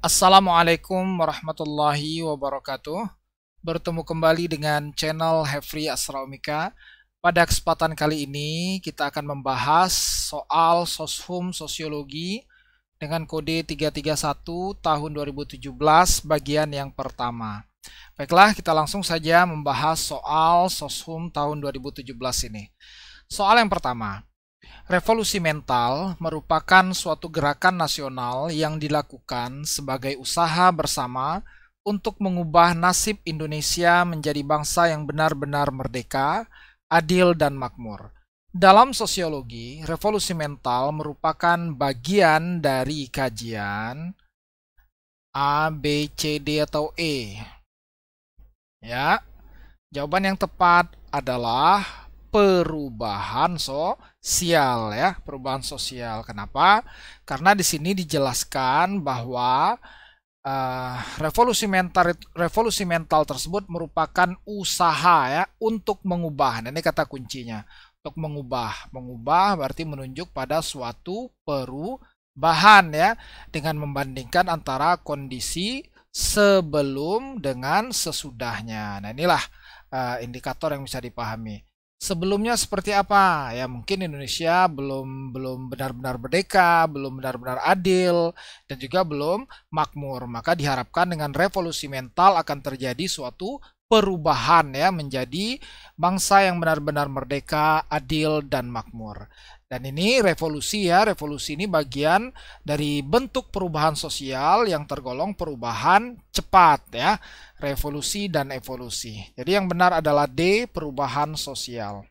Assalamualaikum warahmatullahi wabarakatuh. Bertemu kembali dengan channel Hefri Asraumika. Pada kesempatan kali ini kita akan membahas soal soshum sosiologi dengan kode 331 tahun 2017 bagian yang pertama. Baiklah, kita langsung saja membahas soal soshum tahun 2017 ini. Soal yang pertama. Revolusi mental merupakan suatu gerakan nasional yang dilakukan sebagai usaha bersama untuk mengubah nasib Indonesia menjadi bangsa yang benar-benar merdeka, adil, dan makmur. Dalam sosiologi, revolusi mental merupakan bagian dari kajian A, B, C, D, atau E. Ya, jawaban yang tepat adalah perubahan sosial, ya, perubahan sosial. Kenapa? Karena di sini dijelaskan bahwa revolusi mental tersebut merupakan usaha, ya, untuk mengubah. Nah, ini kata kuncinya, untuk mengubah berarti menunjuk pada suatu perubahan, ya, dengan membandingkan antara kondisi sebelum dengan sesudahnya. Nah, inilah indikator yang bisa dipahami. Sebelumnya seperti apa? Ya, mungkin Indonesia belum benar-benar merdeka, belum benar-benar adil, dan juga belum makmur. Maka diharapkan dengan revolusi mental akan terjadi suatu perubahan, ya, menjadi bangsa yang benar-benar merdeka, adil, dan makmur. Dan ini revolusi, ya, revolusi ini bagian dari bentuk perubahan sosial yang tergolong perubahan cepat, ya. Revolusi dan evolusi. Jadi yang benar adalah D, perubahan sosial.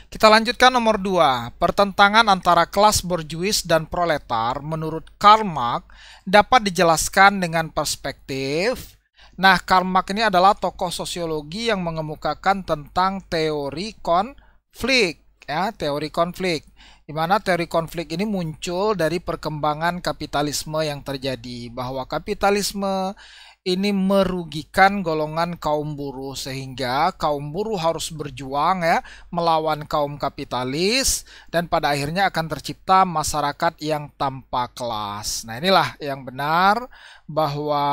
Kita lanjutkan nomor 2. Pertentangan antara kelas borjuis dan proletar menurut Karl Marx dapat dijelaskan dengan perspektif. Nah, Karl Marx ini adalah tokoh sosiologi yang mengemukakan tentang teori konflik, ya, teori konflik. Di mana teori konflik ini muncul dari perkembangan kapitalisme yang terjadi, bahwa kapitalisme ini merugikan golongan kaum buruh, sehingga kaum buruh harus berjuang, ya, melawan kaum kapitalis, dan pada akhirnya akan tercipta masyarakat yang tanpa kelas. Nah, inilah yang benar, bahwa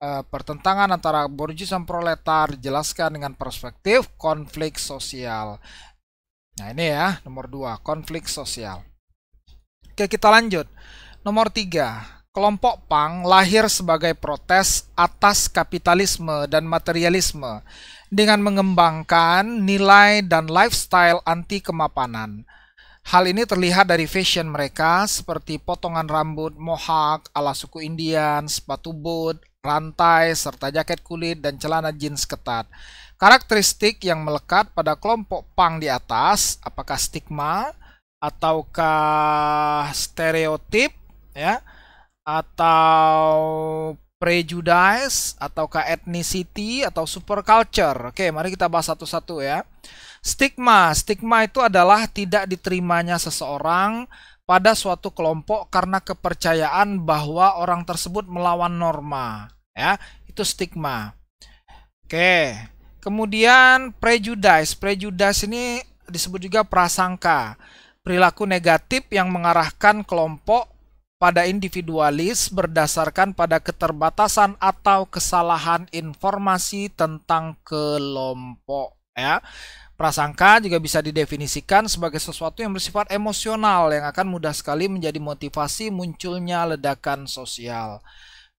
pertentangan antara borjuis dan proletar dijelaskan dengan perspektif konflik sosial. Nah, ini, ya, nomor 2, konflik sosial. Oke, kita lanjut. Nomor 3. Kelompok punk lahir sebagai protes atas kapitalisme dan materialisme dengan mengembangkan nilai dan lifestyle anti kemapanan. Hal ini terlihat dari fashion mereka seperti potongan rambut mohawk ala suku Indian, sepatu boot, rantai, serta jaket kulit dan celana jeans ketat. Karakteristik yang melekat pada kelompok punk di atas, apakah stigma ataukah stereotip, ya, atau prejudice, ataukah ethnicity, atau superculture. Oke, mari kita bahas satu-satu, ya. Stigma itu adalah tidak diterimanya seseorang pada suatu kelompok karena kepercayaan bahwa orang tersebut melawan norma, ya. Itu stigma. Oke. Kemudian prejudice ini disebut juga prasangka, perilaku negatif yang mengarahkan kelompok pada individualis berdasarkan pada keterbatasan atau kesalahan informasi tentang kelompok, ya. Prasangka juga bisa didefinisikan sebagai sesuatu yang bersifat emosional yang akan mudah sekali menjadi motivasi munculnya ledakan sosial.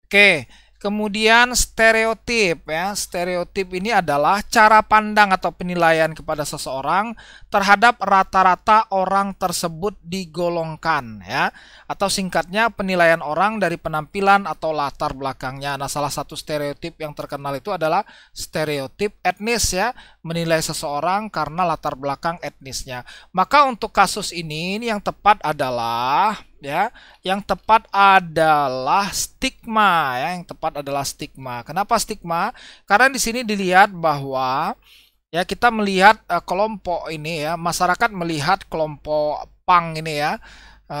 Oke. Kemudian stereotip, ya. Stereotip ini adalah cara pandang atau penilaian kepada seseorang terhadap rata-rata orang tersebut digolongkan, ya. Atau singkatnya penilaian orang dari penampilan atau latar belakangnya. Nah, salah satu stereotip yang terkenal itu adalah stereotip etnis, ya. Menilai seseorang karena latar belakang etnisnya. Maka untuk kasus ini yang tepat adalah, ya, yang tepat adalah stigma, ya, yang tepat adalah stigma. Kenapa stigma? Karena di sini dilihat bahwa, ya, kita melihat kelompok ini, ya, masyarakat melihat kelompok punk ini, ya,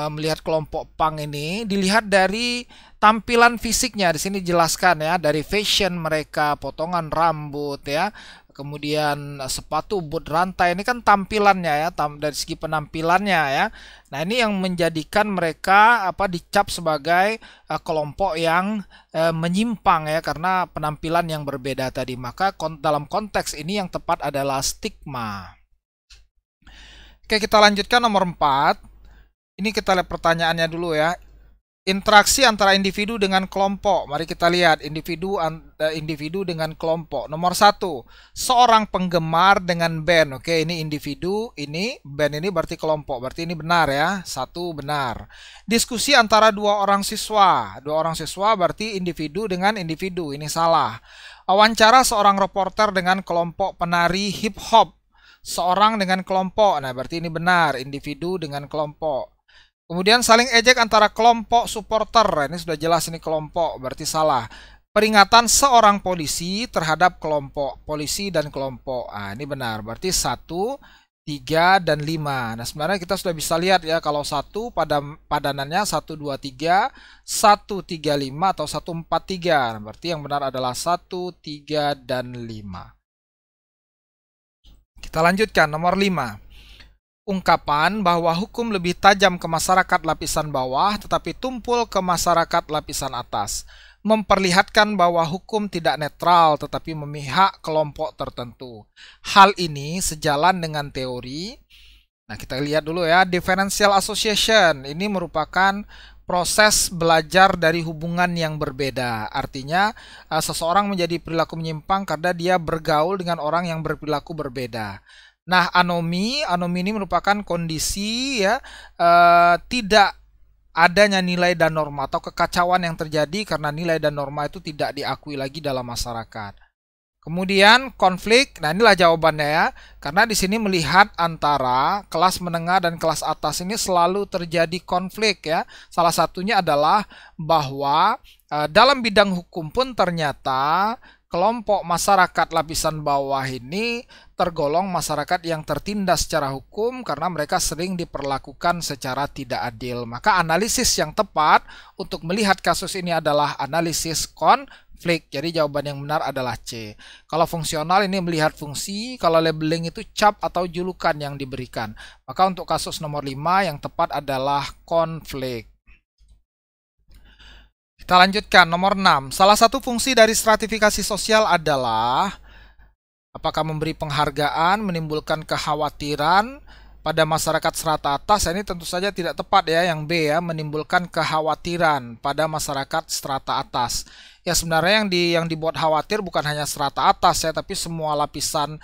melihat kelompok punk ini dilihat dari tampilan fisiknya. Di sini dijelaskan, ya, dari fashion mereka, potongan rambut, ya, kemudian sepatu boot rantai. Ini kan tampilannya ya, dari segi penampilannya ya. Nah, ini yang menjadikan mereka dicap sebagai kelompok yang menyimpang ya, karena penampilan yang berbeda tadi. Maka dalam konteks ini yang tepat adalah stigma. Oke, kita lanjutkan nomor 4. Ini kita lihat pertanyaannya dulu ya. Interaksi antara individu dengan kelompok. Mari kita lihat individu dengan kelompok. Nomor 1, seorang penggemar dengan band. Oke, ini individu, ini band, ini berarti kelompok. Berarti ini benar ya. 1 benar. Diskusi antara 2 orang siswa. 2 orang siswa berarti individu dengan individu. Ini salah. Wawancara seorang reporter dengan kelompok penari hip hop. Seorang dengan kelompok. Nah, berarti ini benar. Individu dengan kelompok. Kemudian saling ejek antara kelompok supporter. Ini sudah jelas ini kelompok, berarti salah. Peringatan seorang polisi terhadap kelompok. Polisi dan kelompok. Nah, ini benar. Berarti 1, 3, dan 5. Nah, sebenarnya kita sudah bisa lihat ya, kalau 1 pada padanannya 1, 2, 3, 1, 3, 5, atau 1, 4, 3. Berarti yang benar adalah 1, 3, dan 5. Kita lanjutkan, nomor 5. Ungkapan bahwa hukum lebih tajam ke masyarakat lapisan bawah tetapi tumpul ke masyarakat lapisan atas memperlihatkan bahwa hukum tidak netral tetapi memihak kelompok tertentu. Hal ini sejalan dengan teori. Nah, kita lihat dulu ya, differential association. Ini merupakan proses belajar dari hubungan yang berbeda. Artinya, seseorang menjadi perilaku menyimpang karena dia bergaul dengan orang yang berperilaku berbeda. Nah, anomi ini merupakan kondisi ya, tidak adanya nilai dan norma atau kekacauan yang terjadi karena nilai dan norma itu tidak diakui lagi dalam masyarakat. Kemudian konflik. Nah, inilah jawabannya ya. Karena di sini melihat antara kelas menengah dan kelas atas ini selalu terjadi konflik ya. Salah satunya adalah bahwa dalam bidang hukum pun ternyata kelompok masyarakat lapisan bawah ini tergolong masyarakat yang tertindas secara hukum karena mereka sering diperlakukan secara tidak adil. Maka analisis yang tepat untuk melihat kasus ini adalah analisis konflik. Jadi jawaban yang benar adalah C. Kalau fungsional ini melihat fungsi, kalau labeling itu cap atau julukan yang diberikan. Maka untuk kasus nomor 5 yang tepat adalah konflik. Kita lanjutkan, nomor 6. Salah satu fungsi dari stratifikasi sosial adalah apakah memberi penghargaan, menimbulkan kekhawatiran pada masyarakat strata atas. Ini tentu saja tidak tepat ya, yang B ya, menimbulkan kekhawatiran pada masyarakat strata atas. Ya, sebenarnya yang dibuat khawatir bukan hanya strata atas ya, tapi semua lapisan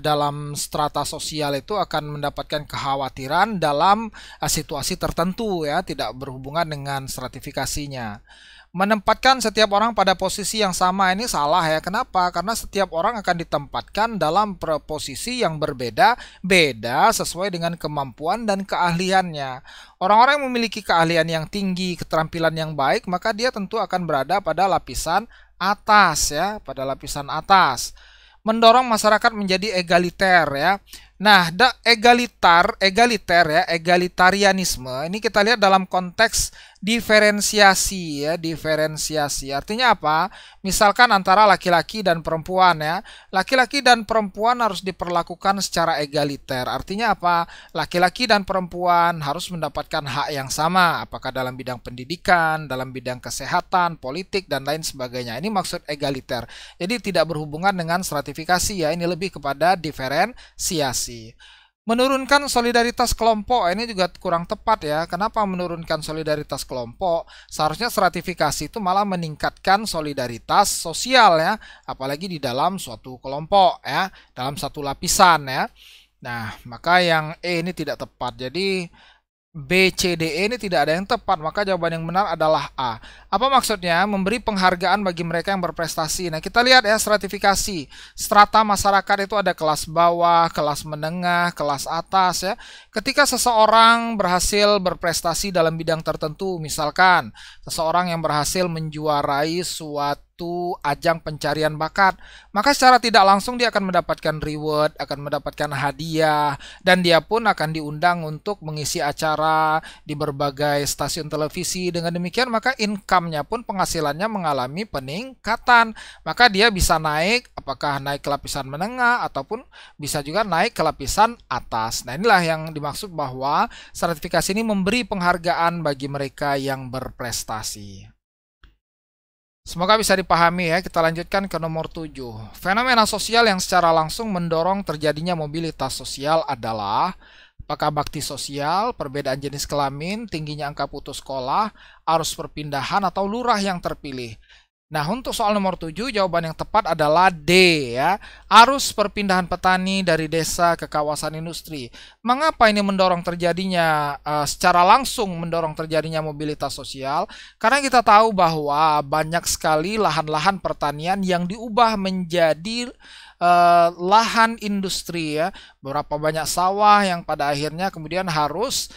dalam strata sosial itu akan mendapatkan kekhawatiran dalam situasi tertentu ya, tidak berhubungan dengan stratifikasinya. Menempatkan setiap orang pada posisi yang sama ini salah ya. Kenapa? Karena setiap orang akan ditempatkan dalam posisi yang berbeda-beda sesuai dengan kemampuan dan keahliannya. Orang-orang yang memiliki keahlian yang tinggi, keterampilan yang baik, maka dia tentu akan berada pada lapisan atas ya, pada lapisan atas. Mendorong masyarakat menjadi egaliter ya. Nah, egaliter ya, egalitarianisme ini kita lihat dalam konteks diferensiasi ya, diferensiasi. Artinya apa? Misalkan antara laki-laki dan perempuan ya. Laki-laki dan perempuan harus diperlakukan secara egaliter. Artinya apa? Laki-laki dan perempuan harus mendapatkan hak yang sama, apakah dalam bidang pendidikan, dalam bidang kesehatan, politik dan lain sebagainya. Ini maksud egaliter. Jadi tidak berhubungan dengan stratifikasi ya, ini lebih kepada diferensiasi. Menurunkan solidaritas kelompok ini juga kurang tepat ya. Kenapa menurunkan solidaritas kelompok? Seharusnya stratifikasi itu malah meningkatkan solidaritas sosial ya, apalagi di dalam suatu kelompok ya, dalam satu lapisan ya. Nah, maka yang E ini tidak tepat. Jadi B, C, D, E ini tidak ada yang tepat, maka jawaban yang benar adalah A. Apa maksudnya? Memberi penghargaan bagi mereka yang berprestasi. Nah, kita lihat ya stratifikasi. Strata masyarakat itu ada kelas bawah, kelas menengah, kelas atas ya. Ketika seseorang berhasil berprestasi dalam bidang tertentu, misalkan seseorang yang berhasil menjuarai suatu suatu ajang pencarian bakat. Maka secara tidak langsung dia akan mendapatkan reward, akan mendapatkan hadiah, dan dia pun akan diundang untuk mengisi acara di berbagai stasiun televisi. Dengan demikian maka income-nya pun, penghasilannya mengalami peningkatan. Maka dia bisa naik, apakah naik ke lapisan menengah ataupun bisa juga naik ke lapisan atas. Nah, inilah yang dimaksud bahwa sertifikasi ini memberi penghargaan bagi mereka yang berprestasi. Semoga bisa dipahami ya. Kita lanjutkan ke nomor 7. Fenomena sosial yang secara langsung mendorong terjadinya mobilitas sosial adalah apakah bakti sosial, perbedaan jenis kelamin, tingginya angka putus sekolah, arus perpindahan, atau lurah yang terpilih. Nah, untuk soal nomor 7, jawaban yang tepat adalah D ya. Arus perpindahan petani dari desa ke kawasan industri. Mengapa ini mendorong terjadinya, secara langsung mendorong terjadinya mobilitas sosial? Karena kita tahu bahwa banyak sekali lahan-lahan pertanian yang diubah menjadi lahan industri ya, beberapa banyak sawah yang pada akhirnya kemudian harus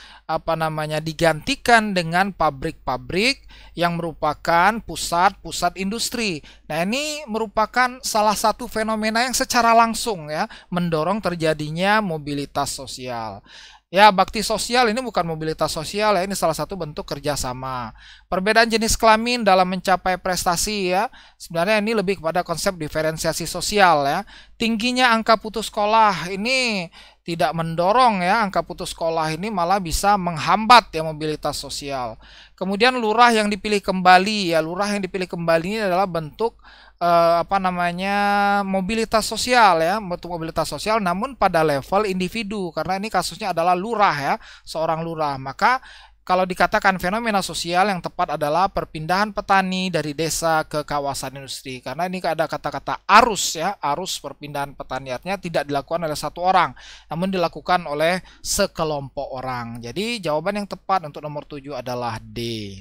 digantikan dengan pabrik-pabrik yang merupakan pusat-pusat industri. Nah, ini merupakan salah satu fenomena yang secara langsung ya mendorong terjadinya mobilitas sosial. Ya, bakti sosial ini bukan mobilitas sosial ya, ini salah satu bentuk kerjasama. Perbedaan jenis kelamin dalam mencapai prestasi ya, sebenarnya ini lebih kepada konsep diferensiasi sosial ya. Tingginya angka putus sekolah ini tidak mendorong ya, angka putus sekolah ini malah bisa menghambat ya mobilitas sosial. Kemudian lurah yang dipilih kembali ya, lurah yang dipilih kembali ini adalah bentuk mobilitas sosial ya, bentuk mobilitas sosial namun pada level individu, karena ini kasusnya adalah lurah ya, seorang lurah. Maka kalau dikatakan fenomena sosial yang tepat adalah perpindahan petani dari desa ke kawasan industri, karena ini ada kata-kata arus ya, arus perpindahan petani artinya tidak dilakukan oleh satu orang namun dilakukan oleh sekelompok orang. Jadi jawaban yang tepat untuk nomor 7 adalah D.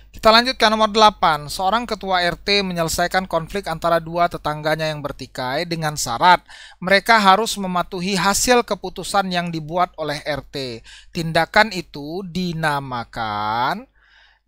Kita lanjut ke nomor 8. Seorang ketua RT menyelesaikan konflik antara dua tetangganya yang bertikai dengan syarat mereka harus mematuhi hasil keputusan yang dibuat oleh RT. Tindakan itu dinamakan.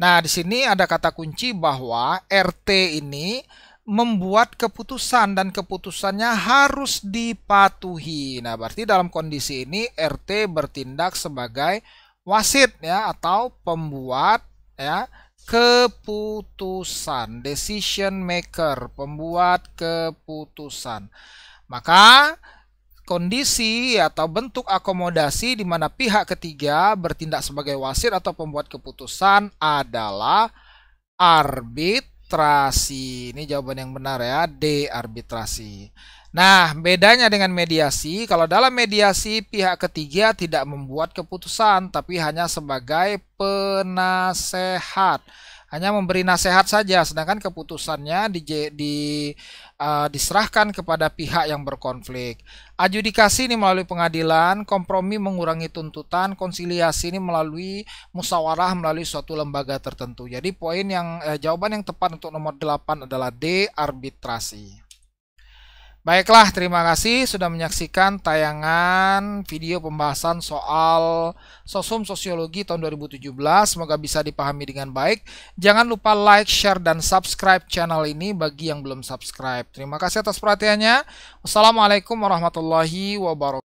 Nah, di sini ada kata kunci bahwa RT ini membuat keputusan dan keputusannya harus dipatuhi. Nah, berarti dalam kondisi ini RT bertindak sebagai wasit ya, atau pembuat ya keputusan, decision maker, pembuat keputusan. Maka kondisi atau bentuk akomodasi di mana pihak ketiga bertindak sebagai wasit atau pembuat keputusan adalah arbitrasi. Ini jawaban yang benar ya, D, arbitrasi. Nah, bedanya dengan mediasi, kalau dalam mediasi pihak ketiga tidak membuat keputusan, tapi hanya sebagai penasehat, hanya memberi nasihat saja, sedangkan keputusannya diserahkan kepada pihak yang berkonflik. Adjudikasi ini melalui pengadilan, kompromi mengurangi tuntutan, konsiliasi ini melalui musyawarah melalui suatu lembaga tertentu. Jadi jawaban yang tepat untuk nomor 8 adalah D, arbitrasi. Baiklah, terima kasih sudah menyaksikan tayangan video pembahasan soal Sosum Sosiologi tahun 2017. Semoga bisa dipahami dengan baik. Jangan lupa like, share, dan subscribe channel ini bagi yang belum subscribe. Terima kasih atas perhatiannya. Wassalamualaikum warahmatullahi wabarakatuh.